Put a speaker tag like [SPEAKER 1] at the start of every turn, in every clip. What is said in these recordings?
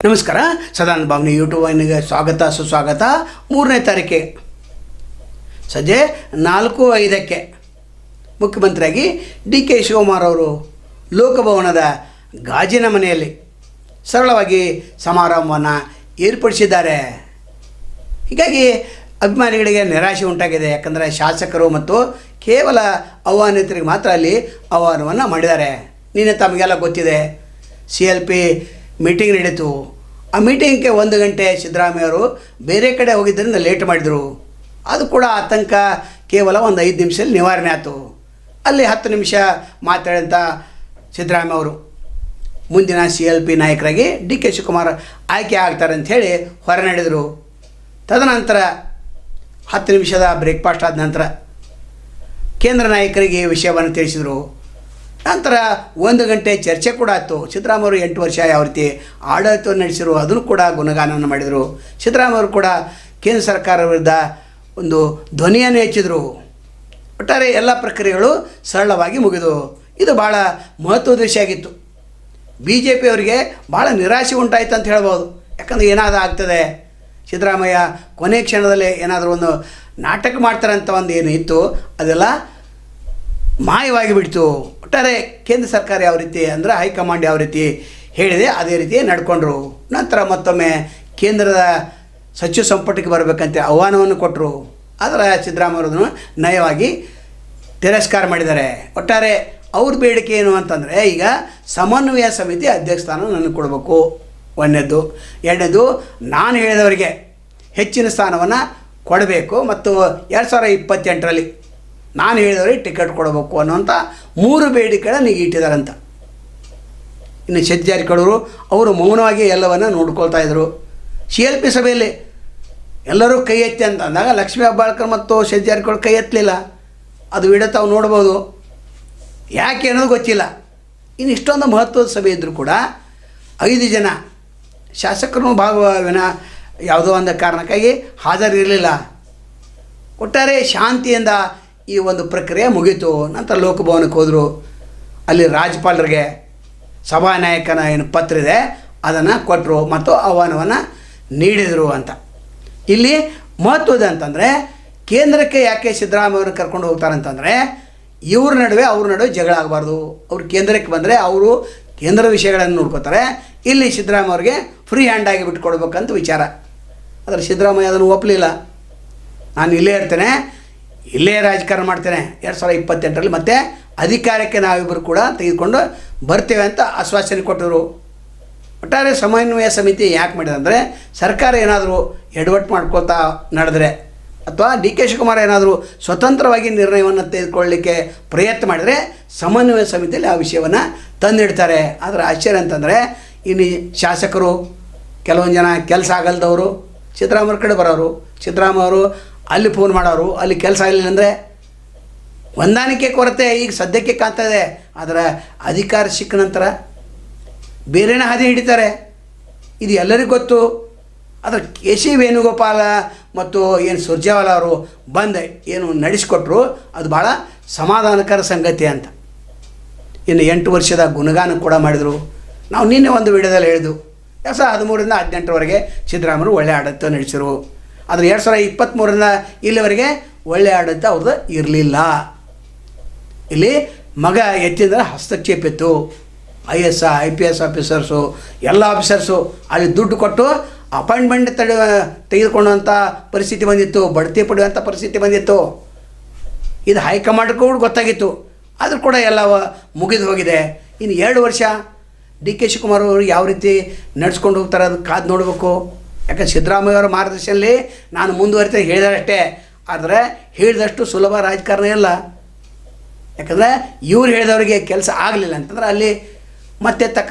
[SPEAKER 1] ನಮಸ್ಕಾರ. ಸದಾನಂದ ಭಾವನೆ ಯೂಟ್ಯೂಬ್ ವಾಹಿನಿಗೆ ಸ್ವಾಗತ ಸುಸ್ವಾಗತ. 3ನೇ ತಾರೀಕಿಗೆ ಸಂಜೆ 4:05ಕ್ಕೆ ಮುಖ್ಯಮಂತ್ರಿಯಾಗಿ ಡಿ ಕೆ ಶಿವಕುಮಾರ್ ಅವರು ಲೋಕಭವನದ ಗಾಜಿನ ಮನೆಯಲ್ಲಿ ಸರಳವಾಗಿ ಸಮಾರಂಭವನ್ನು ಏರ್ಪಡಿಸಿದ್ದಾರೆ. ಹೀಗಾಗಿ ಅಭಿಮಾನಿಗಳಿಗೆ ನಿರಾಶೆ ಉಂಟಾಗಿದೆ. ಯಾಕಂದರೆ ಶಾಸಕರು ಮತ್ತು ಕೇವಲ ಆಹ್ವಾನಿತರಿಗೆ ಮಾತ್ರ ಅಲ್ಲಿ ಆಹ್ವಾನವನ್ನು ಮಾಡಿದ್ದಾರೆ. ನಿನ್ನೆ ತಮಗೆಲ್ಲ ಗೊತ್ತಿದೆ, CLP ಮೀಟಿಂಗ್ ನಡೀತು. ಆ ಮೀಟಿಂಗ್ಗೆ 1 ಗಂಟೆ ಸಿದ್ದರಾಮಯ್ಯ ಅವರು ಬೇರೆ ಕಡೆ ಹೋಗಿದ್ದರಿಂದ ಲೇಟ್ ಮಾಡಿದರು. ಅದು ಕೂಡ ಆತಂಕ ಕೇವಲ ಒಂದು 5 ನಿಮಿಷದಲ್ಲಿ ನಿವಾರಣೆ ಆಯಿತು. ಅಲ್ಲಿ 10 ನಿಮಿಷ ಮಾತಾಡಿದಂಥ ಸಿದ್ದರಾಮಯ್ಯ ಅವರು ಮುಂದಿನ CLP ನಾಯಕರಾಗಿ ಡಿ ಕೆ ಶಿವಕುಮಾರ್ ಆಯ್ಕೆ ಆಗ್ತಾರೆ ಅಂಥೇಳಿ ಹೊರ ನಡೆದರು. ತದನಂತರ 10 ನಿಮಿಷದ ಬ್ರೇಕ್ಫಾಸ್ಟ್ ಆದ ನಂತರ ಕೇಂದ್ರ ನಾಯಕರಿಗೆ ಈ ವಿಷಯವನ್ನು ತಿಳಿಸಿದರು. ನಂತರ 1 ಗಂಟೆ ಚರ್ಚೆ ಕೂಡ ಆಯಿತು. ಸಿದ್ದರಾಮಯ್ಯ ಅವರು 8 ವರ್ಷ ಯಾವ ರೀತಿ ಆಡಳಿತವನ್ನು ನಡೆಸಿರು ಅದನ್ನು ಕೂಡ ಗುಣಗಾನವನ್ನು ಮಾಡಿದರು. ಸಿದ್ದರಾಮಯ್ಯ ಅವರು ಕೂಡ ಕೇಂದ್ರ ಸರ್ಕಾರ ವಿರುದ್ಧ ಒಂದು ಧ್ವನಿಯನ್ನು ಹೆಚ್ಚಿದರು. ಒಟ್ಟಾರೆ ಎಲ್ಲ ಪ್ರಕ್ರಿಯೆಗಳು ಸರಳವಾಗಿ ಮುಗಿದು ಇದು ಭಾಳ ಮಹತ್ವದ ವಿಷಯ ಆಗಿತ್ತು. BJP ಅವರಿಗೆ ಭಾಳ ನಿರಾಶೆ ಉಂಟಾಯಿತು ಅಂತ ಹೇಳ್ಬೋದು. ಯಾಕಂದರೆ ಏನಾದರೂ ಆಗ್ತದೆ, ಸಿದ್ದರಾಮಯ್ಯ ಕೊನೆ ಕ್ಷಣದಲ್ಲಿ ಏನಾದರೂ ಒಂದು ನಾಟಕ ಮಾಡ್ತಾರೆ ಅಂತ ಒಂದು ಏನು ಇತ್ತು ಅದೆಲ್ಲ ಮಾಯವಾಗಿ ಬಿಡ್ತು. ಒಟ್ಟಾರೆ ಕೇಂದ್ರ ಸರ್ಕಾರ ಯಾವ ರೀತಿ ಅಂದರೆ ಹೈಕಮಾಂಡ್ ಯಾವ ರೀತಿ ಹೇಳಿದೆ ಅದೇ ರೀತಿ ನಡ್ಕೊಂಡ್ರು. ನಂತರ ಮತ್ತೊಮ್ಮೆ ಕೇಂದ್ರದ ಸಚಿವ ಸಂಪುಟಕ್ಕೆ ಬರಬೇಕಂತ ಆಹ್ವಾನವನ್ನು ಕೊಟ್ಟರು. ಆದರೆ ಸಿದ್ದರಾಮಯ್ಯವ್ರನ್ನು ನಯವಾಗಿ ತಿರಸ್ಕಾರ ಮಾಡಿದ್ದಾರೆ. ಒಟ್ಟಾರೆ ಅವ್ರ ಬೇಡಿಕೆ ಏನು ಅಂತಂದರೆ, ಈಗ ಸಮನ್ವಯ ಸಮಿತಿ ಅಧ್ಯಕ್ಷ ಸ್ಥಾನ ನನಗೆ ಕೊಡಬೇಕು, 1ನೇದು. 2ನೇದು, ನಾನು ಹೇಳಿದವರಿಗೆ ಹೆಚ್ಚಿನ ಸ್ಥಾನವನ್ನು ಕೊಡಬೇಕು ಮತ್ತು 2028ರಲ್ಲಿ ನಾನು ಹೇಳಿದವರಿಗೆ ಟಿಕೆಟ್ ಕೊಡಬೇಕು ಅನ್ನುವಂಥ 3 ಬೇಡಿಕೆಗಳನ್ನು ಈಗ ಇಟ್ಟಿದ್ದಾರಂತ. ಇನ್ನು ಸತೀಶ್ ಜಾರಕಿಹೊಳಿ ಅವರು ಮೌನವಾಗಿ ಎಲ್ಲವನ್ನು ನೋಡ್ಕೊಳ್ತಾ ಇದ್ದರು. CLP ಸಭೆಯಲ್ಲಿ ಎಲ್ಲರೂ ಕೈ ಎತ್ತಿ ಅಂತ ಅಂದಾಗ ಲಕ್ಷ್ಮೀ ಹೆಬ್ಬಾಳ್ಕರ್ ಮತ್ತು ಸತೀಶ್ ಜಾರಕಿಹೊಳಿ ಕೈ ಎತ್ತಲಿಲ್ಲ. ಅದು ವಿಡಿಯೋ ತಾವು ನೋಡ್ಬೋದು. ಯಾಕೆ ಅನ್ನೋದು ಗೊತ್ತಿಲ್ಲ. ಇನ್ನು ಇಷ್ಟೊಂದು ಮಹತ್ವದ ಸಭೆ ಇದ್ದರೂ ಕೂಡ 5 ಜನ ಶಾಸಕರು ಭಾಗವಿನ ಯಾವುದೋ ಒಂದು ಕಾರಣಕ್ಕಾಗಿ ಹಾಜರಿರಲಿಲ್ಲ. ಒಟ್ಟಾರೆ ಶಾಂತಿಯಿಂದ ಈ ಒಂದು ಪ್ರಕ್ರಿಯೆ ಮುಗೀತು. ನಂತರ ಲೋಕಭವನಕ್ಕೆ ಹೋದರು. ಅಲ್ಲಿ ರಾಜ್ಯಪಾಲರಿಗೆ ಸಭಾನಾಯಕನ ಏನು ಪತ್ರ ಇದೆ ಅದನ್ನು ಕೊಟ್ಟರು ಮತ್ತು ಆಹ್ವಾನವನ್ನು ನೀಡಿದರು ಅಂತ. ಇಲ್ಲಿ ಮಹತ್ವದ ಅಂತಂದರೆ, ಕೇಂದ್ರಕ್ಕೆ ಯಾಕೆ ಸಿದ್ದರಾಮಯ್ಯವ್ರನ್ನ ಕರ್ಕೊಂಡು ಹೋಗ್ತಾರಂತಂದರೆ, ಅವ್ರ ನಡುವೆ ಜಗಳ ಆಗಬಾರ್ದು. ಅವ್ರು ಕೇಂದ್ರಕ್ಕೆ ಬಂದರೆ ಅವರು ಕೇಂದ್ರ ವಿಷಯಗಳನ್ನು ನೋಡ್ಕೋತಾರೆ. ಇಲ್ಲಿ ಸಿದ್ದರಾಮಯ್ಯ ಅವ್ರಿಗೆ ಫ್ರೀ ಹ್ಯಾಂಡಾಗಿ ಬಿಟ್ಕೊಡ್ಬೇಕಂತ ವಿಚಾರ. ಆದರೆ ಸಿದ್ದರಾಮಯ್ಯ ಅದನ್ನು ಒಪ್ಪಲಿಲ್ಲ. ನಾನು ಇಲ್ಲೇ ಇರ್ತೇನೆ, ಇಲ್ಲೇ ರಾಜಕಾರಣ ಮಾಡ್ತೇನೆ, 2028ರಲ್ಲಿ ಮತ್ತೆ ಅಧಿಕಾರಕ್ಕೆ ನಾವಿಬ್ಬರು ಕೂಡ ತೆಗೆದುಕೊಂಡು ಬರ್ತೇವೆ ಅಂತ ಆಶ್ವಾಸನೆ ಕೊಟ್ಟರು. ಒಟ್ಟಾರೆ ಸಮನ್ವಯ ಸಮಿತಿ ಯಾಕೆ ಮಾಡಿದೆ ಅಂದರೆ, ಸರ್ಕಾರ ಏನಾದರೂ ಎಡವಟ್ಟು ಮಾಡ್ಕೊಳ್ತಾ ನಡೆದರೆ ಅಥವಾ ಡಿ ಕೆ ಶಿವಕುಮಾರ್ ಏನಾದರೂ ಸ್ವತಂತ್ರವಾಗಿ ನಿರ್ಣಯವನ್ನು ತೆಗೆದುಕೊಳ್ಳಲಿಕ್ಕೆ ಪ್ರಯತ್ನ ಮಾಡಿದರೆ ಸಮನ್ವಯ ಸಮಿತಿಯಲ್ಲಿ ಆ ವಿಷಯವನ್ನು ತಂದಿಡ್ತಾರೆ. ಆದರೆ ಆಶ್ಚರ್ಯ ಅಂತಂದರೆ, ಇನ್ನು ಶಾಸಕರು ಕೆಲವೊಂದು ಜನ ಕೆಲಸ ಆಗಲ್ದವರು ಸಿದ್ದರಾಮಯ್ಯ ಕಡೆ ಬರೋರು, ಸಿದ್ದರಾಮಯ್ಯ ಅವರು ಅಲ್ಲಿ ಫೋನ್ ಮಾಡೋರು, ಅಲ್ಲಿ ಕೆಲಸ ಆಗಲಿಲ್ಲ ಅಂದರೆ ಹೊಂದಾಣಿಕೆ ಕೊರತೆ ಈಗ ಸದ್ಯಕ್ಕೆ ಕಾಣ್ತಾ ಇದೆ. ಆದರೆ ಅಧಿಕಾರ ಸಿಕ್ಕ ನಂತರ ಬೇರೆನೇ ಹಾದಿ ಹಿಡಿತಾರೆ, ಇದು ಎಲ್ಲರಿಗೂ ಗೊತ್ತು. ಆದರೆ KC ವೇಣುಗೋಪಾಲ ಮತ್ತು ಏನು ಸುರ್ಜೇವಾಲಾ ಅವರು ಬಂದು ಏನು ನಡೆಸಿಕೊಟ್ರು ಅದು ಭಾಳ ಸಮಾಧಾನಕರ ಸಂಗತಿ ಅಂತ. ಇನ್ನು 8 ವರ್ಷದ ಗುಣಗಾನ ಕೂಡ ಮಾಡಿದರು. ನಾವು ನಿನ್ನೆ ಒಂದು ವಿಡಿಯೋದಲ್ಲಿ ಹೇಳಿದ್ವು, 2013ರಿಂದ 2018ರವರೆಗೆ ಸಿದ್ದರಾಮಯ್ಯರು ಒಳ್ಳೆಯ ಆಡಳಿತ ನಡೆಸಿರು. ಆದರೆ 2023ರಿಂದ ಇಲ್ಲಿವರೆಗೆ ಒಳ್ಳೆಯ ಆಡಳಿತ ಅವ್ರದ್ದು ಇರಲಿಲ್ಲ. ಇಲ್ಲಿ ಮಗ ಎತ್ತಿದ ಹಸ್ತಕ್ಷೇಪ ಇತ್ತು. IAS IPS ಆಫೀಸರ್ಸು ಎಲ್ಲ ಆಫೀಸರ್ಸು ಅಲ್ಲಿ ದುಡ್ಡು ಕೊಟ್ಟು ಅಪಾಯಿಂಟ್ಮೆಂಟ್ ತೆಗೆದುಕೊಳ್ಳುವಂಥ ಪರಿಸ್ಥಿತಿ ಬಂದಿತ್ತು, ಬಡ್ತಿ ಪಡೆಯುವಂಥ ಪರಿಸ್ಥಿತಿ ಬಂದಿತ್ತು. ಇದು ಹೈಕಮಾಂಡ್ ಕೂಡ ಗೊತ್ತಾಗಿತ್ತು. ಆದರೂ ಕೂಡ ಎಲ್ಲ ಮುಗಿದು ಹೋಗಿದೆ. ಇನ್ನು 2 ವರ್ಷ ಡಿ ಕೆ ಶಿವಕುಮಾರ್ ಅವರು ಯಾವ ರೀತಿ ನಡೆಸ್ಕೊಂಡು ಹೋಗ್ತಾರೆ ಅದು ಕಾದು ನೋಡಬೇಕು. ಯಾಕಂದ್ರೆ ಸಿದ್ದರಾಮಯ್ಯ ಅವರ ಮಾರ್ಗದರ್ಶನದಲ್ಲಿ ನಾನು ಮುಂದುವರಿತೇನೆ ಹೇಳಿದಷ್ಟೇ. ಆದರೆ ಹೇಳಿದಷ್ಟು ಸುಲಭ ರಾಜಕಾರಣ ಇಲ್ಲ. ಯಾಕಂದರೆ ಇವ್ರು ಹೇಳಿದವರಿಗೆ ಕೆಲಸ ಆಗಲಿಲ್ಲ ಅಂತಂದ್ರೆ ಅಲ್ಲಿ ಮತ್ತೆ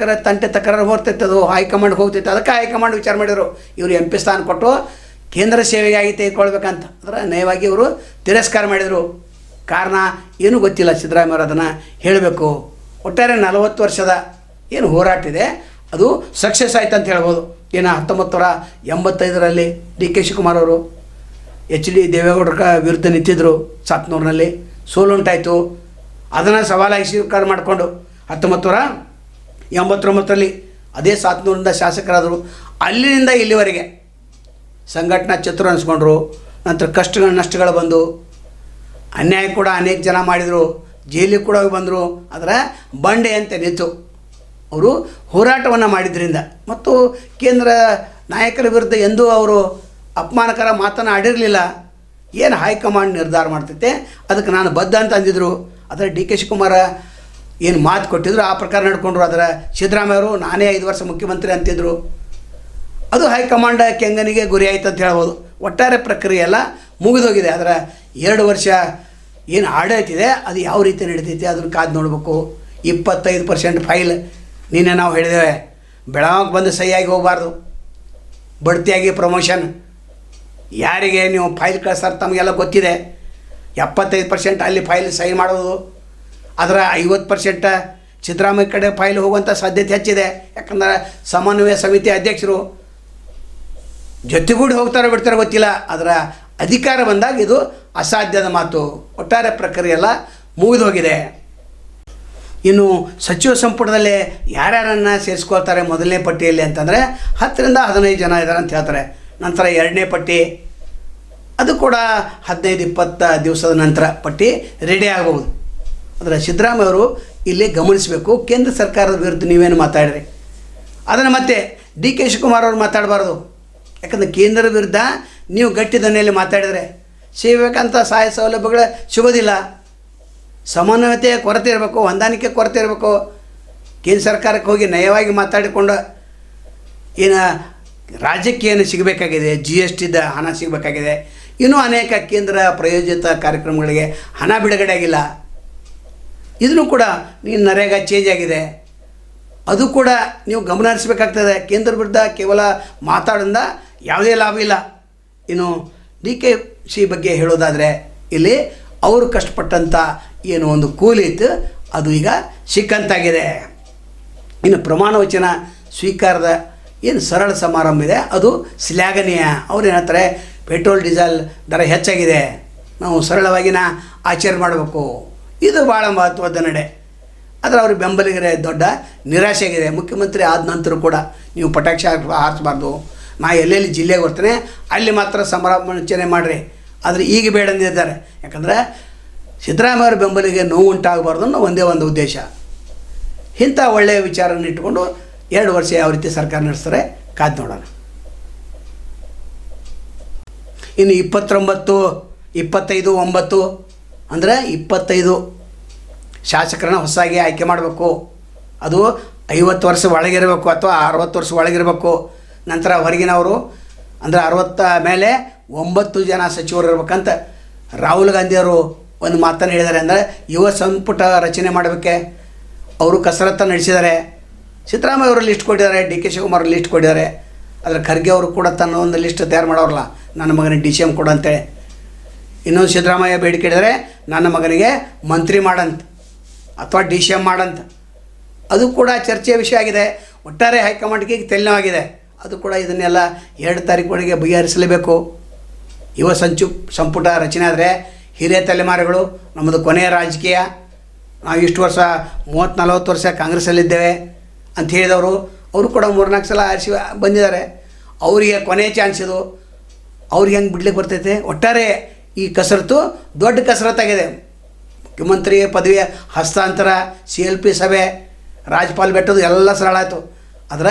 [SPEAKER 1] ತಂಟೆ ತಕರಾರು ಹೊರ್ತೈತೆ, ಅದು ಹೈಕಮಾಂಡ್ಗೆ ಹೋಗ್ತೈತೆ. ಅದಕ್ಕೆ ಹೈಕಮಾಂಡ್ ವಿಚಾರ ಮಾಡಿದರು, ಇವರು MP ಸ್ಥಾನ ಕೊಟ್ಟು ಕೇಂದ್ರ ಸೇವೆಗಾಗಿ ತೆಗೆದುಕೊಳ್ಬೇಕಂತ. ಅದರ ನಯವಾಗಿ ಇವರು ತಿರಸ್ಕಾರ ಮಾಡಿದರು. ಕಾರಣ ಏನೂ ಗೊತ್ತಿಲ್ಲ. ಸಿದ್ದರಾಮಯ್ಯ ಅವರು ಅದನ್ನು ಹೇಳಬೇಕು. ಒಟ್ಟಾರೆ 40 ವರ್ಷದ ಏನು ಹೋರಾಟ ಇದೆ ಅದು ಸಕ್ಸಸ್ ಆಯ್ತು ಅಂತ ಹೇಳ್ಬೋದು. ಏನು 1985ರಲ್ಲಿ ಡಿ ಕೆ ಶಿವಕುಮಾರ್ ಅವರು HD ದೇವೇಗೌಡರ ವಿರುದ್ಧ ನಿಂತಿದ್ದರು. ಸಾತ್ನೂರಿನಲ್ಲಿ ಸೋಲುಂಟಾಯಿತು. ಅದನ್ನು ಸವಾಲಾಗಿ ಸ್ವೀಕಾರ ಮಾಡಿಕೊಂಡು 1989ರಲ್ಲಿ ಅದೇ ಸಾತ್ನೂರಿಂದ ಶಾಸಕರಾದರು. ಅಲ್ಲಿನಿಂದ ಇಲ್ಲಿವರೆಗೆ ಸಂಘಟನಾ ಚತುರ ಅನಿಸ್ಕೊಂಡ್ರು. ನಂತರ ಕಷ್ಟಗಳು ನಷ್ಟಗಳು ಬಂದು ಅನ್ಯಾಯ ಕೂಡ ಅನೇಕ ಜನ ಮಾಡಿದರು, ಜೈಲಿಗೆ ಕೂಡ ಬಂದರು. ಆದರೆ ಬಂಡೆ ಅಂತ ನಿಂತು ಅವರು ಹೋರಾಟವನ್ನು ಮಾಡಿದ್ರಿಂದ ಮತ್ತು ಕೇಂದ್ರ ನಾಯಕರ ವಿರುದ್ಧ ಎಂದೂ ಅವರು ಅಪಮಾನಕರ ಮಾತನ್ನು ಆಡಿರಲಿಲ್ಲ. ಏನು ಹೈಕಮಾಂಡ್ ನಿರ್ಧಾರ ಮಾಡ್ತೈತೆ ಅದಕ್ಕೆ ನಾನು ಬದ್ಧ ಅಂತ ಅಂದಿದ್ರು. ಅದರ ಡಿ ಕೆ ಶಿವಕುಮಾರ ಏನು ಮಾತು ಕೊಟ್ಟಿದ್ರು ಆ ಪ್ರಕಾರ ನಡ್ಕೊಂಡ್ರು. ಅದರ ಸಿದ್ದರಾಮಯ್ಯ ಅವರು ನಾನೇ 5 ವರ್ಷ ಮುಖ್ಯಮಂತ್ರಿ ಅಂತಿದ್ರು. ಅದು ಹೈಕಮಾಂಡ್ ಕೆಂಗನಿಗೆ ಗುರಿ ಆಯಿತು ಅಂತ ಹೇಳ್ಬೋದು. ಒಟ್ಟಾರೆ ಪ್ರಕ್ರಿಯೆ ಎಲ್ಲ ಮುಗಿದೋಗಿದೆ. ಅದರ 2 ವರ್ಷ ಏನು ಆಡಳಿತ ಇದೆ ಅದು ಯಾವ ರೀತಿ ನಡೀತೈತೆ ಅದನ್ನು ಕಾದು ನೋಡಬೇಕು. 25% ಫೈಲ್ ನಿನ್ನೆ ನಾವು ಹೇಳಿದ್ದೇವೆ, ಬೆಳಗಾವಿಗೆ ಬಂದು ಸಹಿಯಾಗಿ ಹೋಗಬಾರ್ದು, ಬಡ್ತಿಯಾಗಿ ಪ್ರಮೋಷನ್ ಯಾರಿಗೆ ನೀವು ಫೈಲ್ ಕಳಿಸ್ತಾರೆ ತಮಗೆಲ್ಲ ಗೊತ್ತಿದೆ. 75% ಅಲ್ಲಿ ಫೈಲ್ ಸಹಿ ಮಾಡೋದು, ಅದರ 50% ಸಿದ್ದರಾಮಯ್ಯ ಕಡೆ ಫೈಲ್ ಹೋಗುವಂಥ ಸಾಧ್ಯತೆ ಹೆಚ್ಚಿದೆ. ಯಾಕಂದರೆ ಸಮನ್ವಯ ಸಮಿತಿ ಅಧ್ಯಕ್ಷರು ಜೊತೆಗೂಡಿ ಹೋಗ್ತಾರೆ ಬಿಡ್ತಾರೆ ಗೊತ್ತಿಲ್ಲ. ಅದರ ಅಧಿಕಾರ ಬಂದಾಗ ಇದು ಅಸಾಧ್ಯದ ಮಾತು. ಒಟ್ಟಾರೆ ಪ್ರಕ್ರಿಯೆ ಎಲ್ಲ ಮುಗಿದು ಹೋಗಿದೆ. ಇನ್ನು ಸಚಿವ ಸಂಪುಟದಲ್ಲಿ ಯಾರ್ಯಾರನ್ನು ಸೇರಿಸ್ಕೊಳ್ತಾರೆ ಮೊದಲನೇ ಪಟ್ಟಿಯಲ್ಲಿ ಅಂತಂದರೆ 10 ರಿಂದ 15 ಜನ ಇದ್ದಾರೆ ಅಂತ ಹೇಳ್ತಾರೆ. ನಂತರ 2ನೇ ಪಟ್ಟಿ ಅದು ಕೂಡ 15-20 ದಿವಸದ ನಂತರ ಪಟ್ಟಿ ರೆಡಿ ಆಗ್ಬೋದು. ಆದರೆ ಸಿದ್ದರಾಮಯ್ಯ ಅವರು ಇಲ್ಲಿ ಗಮನಿಸಬೇಕು, ಕೇಂದ್ರ ಸರ್ಕಾರದ ವಿರುದ್ಧ ನೀವೇನು ಮಾತಾಡಿರಿ ಅದನ್ನು ಮತ್ತೆ ಡಿ ಕೆ ಶಿವಕುಮಾರ್ ಅವರು ಮಾತಾಡಬಾರ್ದು. ಯಾಕಂದರೆ ಕೇಂದ್ರದ ವಿರುದ್ಧ ನೀವು ಗಟ್ಟಿ ದನಿಯಲ್ಲಿ ಮಾತಾಡಿದರೆ ಸಿಗಬೇಕಂತ ಸಹಾಯ ಸೌಲಭ್ಯಗಳು ಸಿಗೋದಿಲ್ಲ. ಸಮನ್ವಯತೆ ಕೊರತೆ ಇರಬೇಕು, ಹೊಂದಾಣಿಕೆ ಕೊರತೆ ಇರಬೇಕು. ಕೇಂದ್ರ ಸರ್ಕಾರಕ್ಕೆ ಹೋಗಿ ನಯವಾಗಿ ಮಾತಾಡಿಕೊಂಡು ಏನು ರಾಜ್ಯಕ್ಕೆ ಏನು ಸಿಗಬೇಕಾಗಿದೆ, GSTದ ಹಣ ಸಿಗಬೇಕಾಗಿದೆ, ಇನ್ನೂ ಅನೇಕ ಕೇಂದ್ರ ಪ್ರಾಯೋಜಿತ ಕಾರ್ಯಕ್ರಮಗಳಿಗೆ ಹಣ ಬಿಡುಗಡೆ ಆಗಿಲ್ಲ. ಇದನ್ನು ಕೂಡ ನೀನು ನರೇಗಾ ಚೇಂಜ್ ಆಗಿದೆ, ಅದು ಕೂಡ ನೀವು ಗಮನ ಹರಿಸಬೇಕಾಗ್ತದೆ. ಕೇಂದ್ರ ವಿರುದ್ಧ ಕೇವಲ ಮಾತಾಡೋದ್ರಿಂದ ಯಾವುದೇ ಲಾಭ ಇಲ್ಲ. ಇನ್ನು DKC ಬಗ್ಗೆ ಹೇಳೋದಾದರೆ ಇಲ್ಲಿ ಅವರು ಕಷ್ಟಪಟ್ಟಂಥ ಏನು ಒಂದು ಕೂಲಿ ಇತ್ತು ಅದು ಈಗ ಸಿಕ್ಕಂತಾಗಿದೆ. ಇನ್ನು ಪ್ರಮಾಣ ವಚನ ಸ್ವೀಕಾರದ ಏನು ಸರಳ ಸಮಾರಂಭ ಇದೆ ಅದು ಶ್ಲಾಘನೀಯ. ಅವ್ರು ಏನಂತಾರೆ, ಪೆಟ್ರೋಲ್ ಡೀಸೆಲ್ ದರ ಹೆಚ್ಚಾಗಿದೆ, ನಾವು ಸರಳವಾಗಿನ ಆಚರಣೆ ಮಾಡಬೇಕು, ಇದು ಭಾಳ ಮಹತ್ವದ ನಡೆ. ಆದರೆ ಅವ್ರಿಗೆ ಬೆಂಬಲಿಗರೇ ದೊಡ್ಡ ನಿರಾಶೆ ಆಗಿದೆ. ಮುಖ್ಯಮಂತ್ರಿ ಆದ ನಂತರ ಕೂಡ ನೀವು ಪಟಾಕ್ಷಿ ಹಾರಿಸಬಾರ್ದು, ನಾ ಎಲ್ಲೆಲ್ಲಿ ಜಿಲ್ಲೆಗೆ ಬರ್ತೇನೆ ಅಲ್ಲಿ ಮಾತ್ರ ಸಂಭ್ರಮಾಚರಣೆ ಮಾಡಿರಿ, ಆದರೆ ಈಗ ಬೇಡ ಅಂದಿದ್ದಾರೆ. ಯಾಕಂದರೆ ಸಿದ್ದರಾಮಯ್ಯ ಅವರ ಬೆಂಬಲಿಗೆ ನೋವು ಉಂಟಾಗಬಾರ್ದು ಅನ್ನೋ ಒಂದೇ ಒಂದು ಉದ್ದೇಶ. ಇಂಥ ಒಳ್ಳೆಯ ವಿಚಾರನ ಇಟ್ಟುಕೊಂಡು 2 ವರ್ಷ ಯಾವ ರೀತಿ ಸರ್ಕಾರ ನಡೆಸ್ತಾರೆ ಕಾದು ನೋಡೋಣ. ಇನ್ನು 29/25/9 ಅಂದರೆ 25 ಶಾಸಕರನ್ನ ಹೊಸದಾಗಿ ಆಯ್ಕೆ ಮಾಡಬೇಕು. ಅದು 50 ವರ್ಷ ಒಳಗಿರಬೇಕು ಅಥವಾ 60 ವರ್ಷ ಒಳಗಿರಬೇಕು. ನಂತರ ಹೊರಗಿನವರು ಅಂದರೆ 60 ಮೇಲೆ 9 ಜನ ಸಚಿವರು ಇರ್ಬೇಕಂತ ರಾಹುಲ್ ಗಾಂಧಿಯವರು ಒಂದು ಮಾತನ್ನು ಹೇಳಿದ್ದಾರೆ. ಅಂದರೆ ಯುವ ಸಂಪುಟ ರಚನೆ ಮಾಡಬೇಕೆ ಅವರು ಕಸರತ್ತು ನಡೆಸಿದ್ದಾರೆ. ಸಿದ್ದರಾಮಯ್ಯ ಅವರು ಲಿಸ್ಟ್ ಕೊಟ್ಟಿದ್ದಾರೆ, ಡಿ ಕೆ ಶಿವಕುಮಾರ್ ಲಿಸ್ಟ್ ಕೊಟ್ಟಿದ್ದಾರೆ. ಆದರೆ ಖರ್ಗೆ ಅವರು ಕೂಡ ತನ್ನ ಒಂದು ಲಿಸ್ಟ್ ತಯಾರು ಮಾಡೋರಲ್ಲ, ನನ್ನ ಮಗನಿಗೆ DCM ಕೊಡು ಅಂತೇಳಿ. ಇನ್ನೊಂದು ಸಿದ್ದರಾಮಯ್ಯ ಬೇಡಿಕೆ ಇದ್ದಾರೆ, ನನ್ನ ಮಗನಿಗೆ ಮಂತ್ರಿ ಮಾಡಂತ ಅಥವಾ DCM ಮಾಡಂತ. ಅದು ಕೂಡ ಚರ್ಚೆಯ ವಿಷಯ ಆಗಿದೆ. ಒಟ್ಟಾರೆ ಹೈಕಮಾಂಡ್ಗೆ ತಲೆನೋವಾಗಿದೆ. ಅದು ಕೂಡ ಇದನ್ನೆಲ್ಲ 2 ತಾರೀಕು ಬಗೆಹರಿಸಲೇಬೇಕು. ಯುವ ಸಂಪುಟ ರಚನೆ ಆದರೆ ಹಿರಿಯ ತಲೆಮಾರುಗಳು ನಮ್ಮದು ಕೊನೆಯ ರಾಜಕೀಯ, ನಾವು ಇಷ್ಟು ವರ್ಷ 30-40 ವರ್ಷ ಕಾಂಗ್ರೆಸ್ಸಲ್ಲಿದ್ದೇವೆ ಅಂತ ಹೇಳಿದವರು ಅವರು ಕೂಡ 3-4 ಸಲ ಆರಿಸಿ ಬಂದಿದ್ದಾರೆ. ಅವರಿಗೆ ಕೊನೆಯ ಚಾನ್ಸ್ ಇದು, ಅವ್ರಿಗೆ ಹೆಂಗೆ ಬಿಡ್ಲಿಕ್ಕೆ ಬರ್ತೈತೆ. ಒಟ್ಟಾರೆ ಈ ಕಸರತ್ತು ದೊಡ್ಡ ಕಸರತ್ತಾಗಿದೆ. ಮುಖ್ಯಮಂತ್ರಿ ಪದವಿಯ ಹಸ್ತಾಂತರ, CLP ಸಭೆ, ರಾಜ್ಯಪಾಲ ಬೆಟ್ಟದು ಎಲ್ಲ ಸರಳ ಆಯಿತು. ಅದರ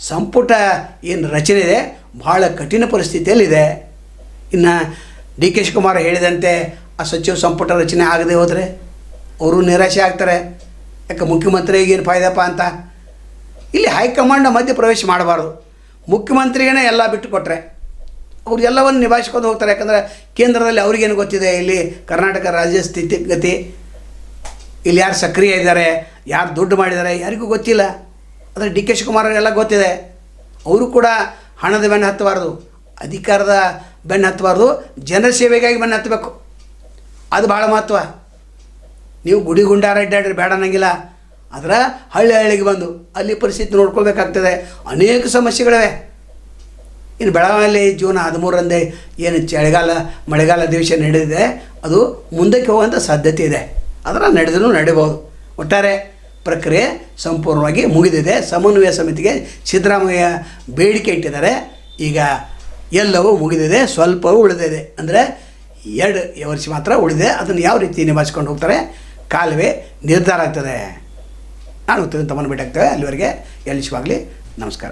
[SPEAKER 1] ಸಂಪುಟ ಏನು ರಚನೆ ಇದೆ ಭಾಳ ಕಠಿಣ ಪರಿಸ್ಥಿತಿಯಲ್ಲಿದೆ. ಇನ್ನು ಡಿ ಕೆ ಶಿವಕುಮಾರ್ ಹೇಳಿದಂತೆ ಆ ಸಚಿವ ಸಂಪುಟ ರಚನೆ ಆಗದೆ ಹೋದರೆ ಅವರು ನಿರಾಶೆ ಆಗ್ತಾರೆ. ಯಾಕೆ ಮುಖ್ಯಮಂತ್ರಿಗೆ ಏನು ಫಾಯ್ದಪ್ಪ ಅಂತ. ಇಲ್ಲಿ ಹೈಕಮಾಂಡ್ ಮಧ್ಯೆ ಪ್ರವೇಶ ಮಾಡಬಾರ್ದು. ಮುಖ್ಯಮಂತ್ರಿಗೇ ಎಲ್ಲ ಬಿಟ್ಟು ಕೊಟ್ಟರೆ ಅವ್ರು ಎಲ್ಲವನ್ನು ನಿಭಾಯಿಸ್ಕೊಂಡು ಹೋಗ್ತಾರೆ. ಯಾಕಂದರೆ ಕೇಂದ್ರದಲ್ಲಿ ಅವ್ರಿಗೇನು ಗೊತ್ತಿದೆ, ಇಲ್ಲಿ ಕರ್ನಾಟಕ ರಾಜ್ಯ ಸ್ಥಿತಿಗತಿ, ಇಲ್ಲಿ ಯಾರು ಸಕ್ರಿಯ ಇದ್ದಾರೆ, ಯಾರು ದುಡ್ಡು ಮಾಡಿದ್ದಾರೆ ಯಾರಿಗೂ ಗೊತ್ತಿಲ್ಲ. ಆದರೆ ಡಿ ಕೆ ಶಿವಕುಮಾರ್ ಎಲ್ಲ ಗೊತ್ತಿದೆ. ಅವರು ಕೂಡ ಹಣದ ಬೆನ್ನು ಹತ್ತಬಾರ್ದು, ಅಧಿಕಾರದ ಬೆನ್ನು ಹತ್ತಬಾರ್ದು, ಜನರ ಸೇವೆಗಾಗಿ ಬೆನ್ನು ಹತ್ತಬೇಕು. ಅದು ಭಾಳ ಮಹತ್ವ. ನೀವು ಗುಡಿ ಗುಂಡಾರ ಅಡ್ಡಾಡ್ರಿ ಬೇಡ ಅನ್ನಂಗಿಲ್ಲ. ಆದರೆ ಹಳ್ಳಿಗೆ ಬಂದು ಅಲ್ಲಿ ಪರಿಸ್ಥಿತಿ ನೋಡ್ಕೊಳ್ಬೇಕಾಗ್ತದೆ. ಅನೇಕ ಸಮಸ್ಯೆಗಳಿವೆ. ಇನ್ನು ಬೆಳಗಾವಿಯಲ್ಲಿ ಜೂನ್ 13ರಂದೇ ಏನು ಮಳೆಗಾಲ ಅಧಿವೇಶನ ನಡೆದಿದೆ ಅದು ಮುಂದಕ್ಕೆ ಹೋಗುವಂಥ ಸಾಧ್ಯತೆ ಇದೆ. ಅದರ ನಡೆದರೂ ನಡಿಬೋದು. ಒಟ್ಟಾರೆ ಪ್ರಕ್ರಿಯೆ ಸಂಪೂರ್ಣವಾಗಿ ಮುಗಿದಿದೆ. ಸಮನ್ವಯ ಸಮಿತಿಗೆ ಸಿದ್ದರಾಮಯ್ಯ ಬೇಡಿಕೆ ಇಟ್ಟಿದ್ದಾರೆ. ಈಗ ಎಲ್ಲವೂ ಮುಗಿದಿದೆ, ಸ್ವಲ್ಪವೂ ಉಳಿದಿದೆ. ಅಂದರೆ 2 ವರ್ಷ ಮಾತ್ರ ಉಳಿದಿದೆ. ಅದನ್ನು ಯಾವ ರೀತಿ ನಿಭಾಯಿಸ್ಕೊಂಡು ಹೋಗ್ತಾರೆ ಕಾಲವೇ ನಿರ್ಧಾರ ಆಗ್ತದೆ. ನಾನು ತಮ್ಮನ್ನು ಭೇಟಿ ಆಗ್ತೇವೆ. ಅಲ್ಲಿವರೆಗೆ ಎಲ್ಲಿಸುವಾಗಲಿ. ನಮಸ್ಕಾರ.